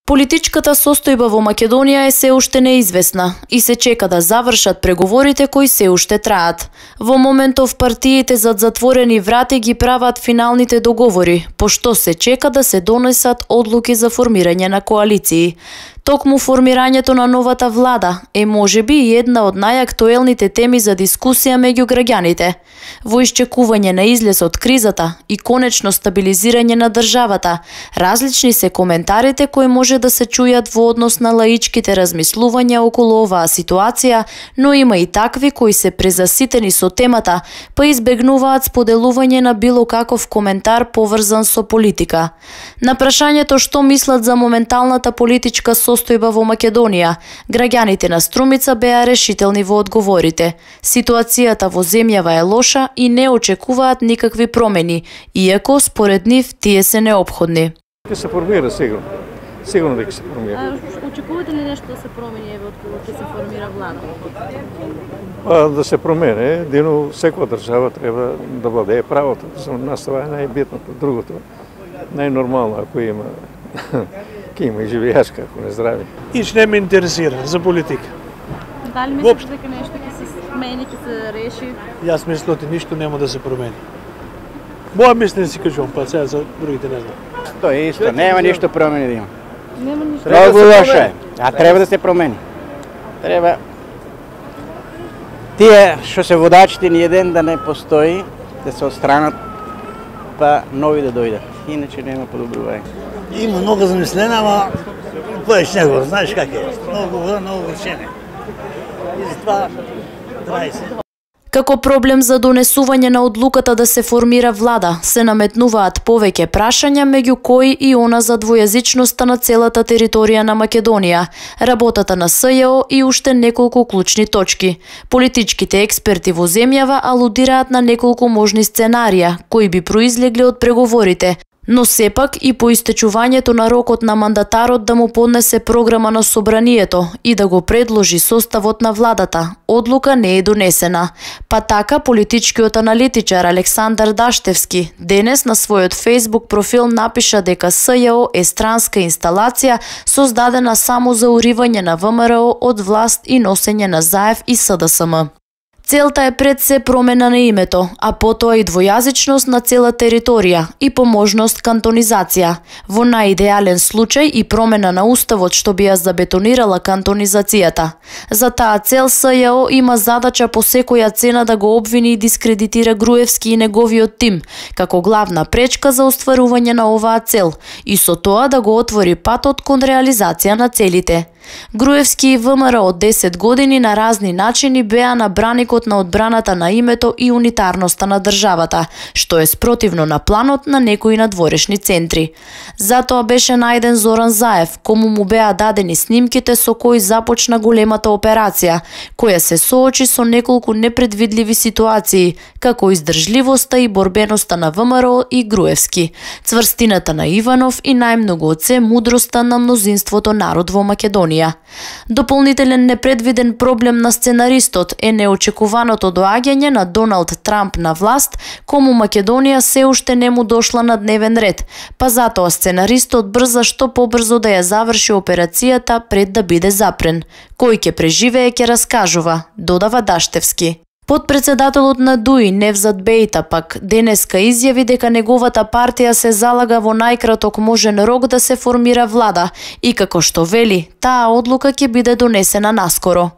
Политичката состојба во Македонија е се уште неизвестна и се чека да завршат преговорите кои се уште траат. Во моментов партиите зад затворени врати ги прават финалните договори, пошто се чека да се донесат одлуки за формирање на коалиции. Токму формирањето на новата влада е можеби и една од најактуелните теми за дискусија меѓу граѓаните. Во исчекување на излез од кризата и конечно стабилизирање на државата, различни се коментарите кои може да се чујат во однос на лаичките размислувања околу оваа ситуација, но има и такви кои се презаситени со темата, па избегнуваат споделување на било каков коментар поврзан со политика. На прашањето што мислат за моменталната политичка состојба во Македонија, граѓаните на Струмица беа решителни во одговорите. Ситуацијата во земјава е лоша и не очекуваат никакви промени, иако според нив тие се неопходни. Ќе се формира сигурно. Сигурно дека се формира. Очекувате ли нешто да се промени еве откога ќе се формира влада? Да се промени, едино секоја држава треба да владее правото. За нас това е најбитното. Другото, најнормално ако има ќе има и живејашка, ако не здрави. Ич не ме интересира за политика. Дали мислиш дека нешто ќе се смени, ќе се реши? Јас мислам дека ништо нема да се промени. Моја мислење си кажувам, па сега за другите не знам. Тоа е исто, нема ништо промени да има. Нема ништо. Многу лошо е, а треба да се промени. Треба тие што се водачите ни еден да не постои, да се отстранат, па нови да дојдат. Иначе нема подобрување. Има много замислена, ама кој ще него, знаеш как е. Много решение. И затова трае се. Како проблем за донесување на одлуката да се формира влада, се наметнуваат повеќе прашања, меѓу кои и она за двојазичноста на целата територија на Македонија, работата на СЈО и уште неколку клучни точки. Политичките експерти во земјава алудираат на неколку можни сценарија, кои би произлегле од преговорите, но сепак и по истечувањето на рокот на мандатарот да му поднесе програма на собранието и да го предложи составот на владата, одлука не е донесена. Па така политичкиот аналитичар Александар Даштевски денес на својот Facebook профил напиша дека СЈО е странска инсталација создадена само за уривање на ВМРО од власт и носење на Заев и СДСМ. Целта е пред се промена на името, а потоа и двојазичност на цела територија и по можност кантонизација. Во најидеален случај и промена на уставот што би ја забетонирала кантонизацијата. За таа цел СЈО има задача по секоја цена да го обвини и дискредитира Груевски и неговиот тим, како главна пречка за остварување на оваа цел, и со тоа да го отвори патот кон реализација на целите. Груевски и ВМРО од 10 години на разни начини беа на браникот на одбраната на името и унитарноста на државата, што е спротивно на планот на некои надворешни центри. Затоа беше најден Зоран Заев, кому му беа дадени снимките со кои започна големата операција, која се соочи со неколку непредвидливи ситуации, како издржливоста и борбеноста на ВМРО и Груевски, цврстината на Иванов и најмногу од се мудроста на мнозинството народ во Македонија. Дополнителен непредвиден проблем на сценаристот е неочекуваното доаѓање на Доналд Трамп на власт, кому Македонија се уште не му дошла на дневен ред, па затоа сценаристот брза што побрзо да ја заврши операцијата пред да биде запрен. Кој ќе преживее ќе раскажува, додава Даштевски. Подпредседателот на ДУИ Невзат Бејта пак денеска изјави дека неговата партија се залага во најкраток можен рок да се формира влада и како што вели, таа одлука ќе биде донесена наскоро.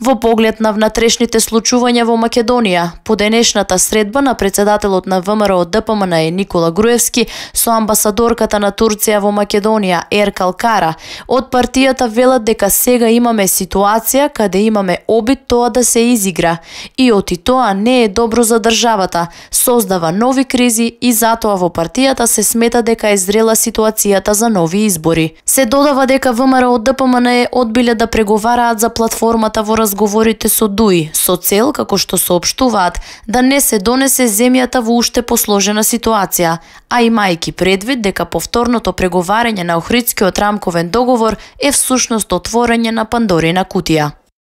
Во поглед на внатрешните случувања во Македонија, по денешната средба на председателот на ВМРО ДПМН Никола Груевски со амбасадорката на Турција во Македонија Еркал Кара, од партијата велат дека сега имаме ситуација каде имаме обид тоа да се изигра и оти тоа не е добро за државата, создава нови кризи и затоа во партијата се смета дека е зрела ситуацијата за нови избори. Се додава дека ВМРО ДПМН одбиле да преговараат за платформата во разговорите со ДУИ, со цел, како што соопштуваат, да не се донесе земјата во уште посложена ситуација, а имајќи предвид дека повторното преговарање на Охридскиот рамковен договор е всушност отворање на Пандорина кутија.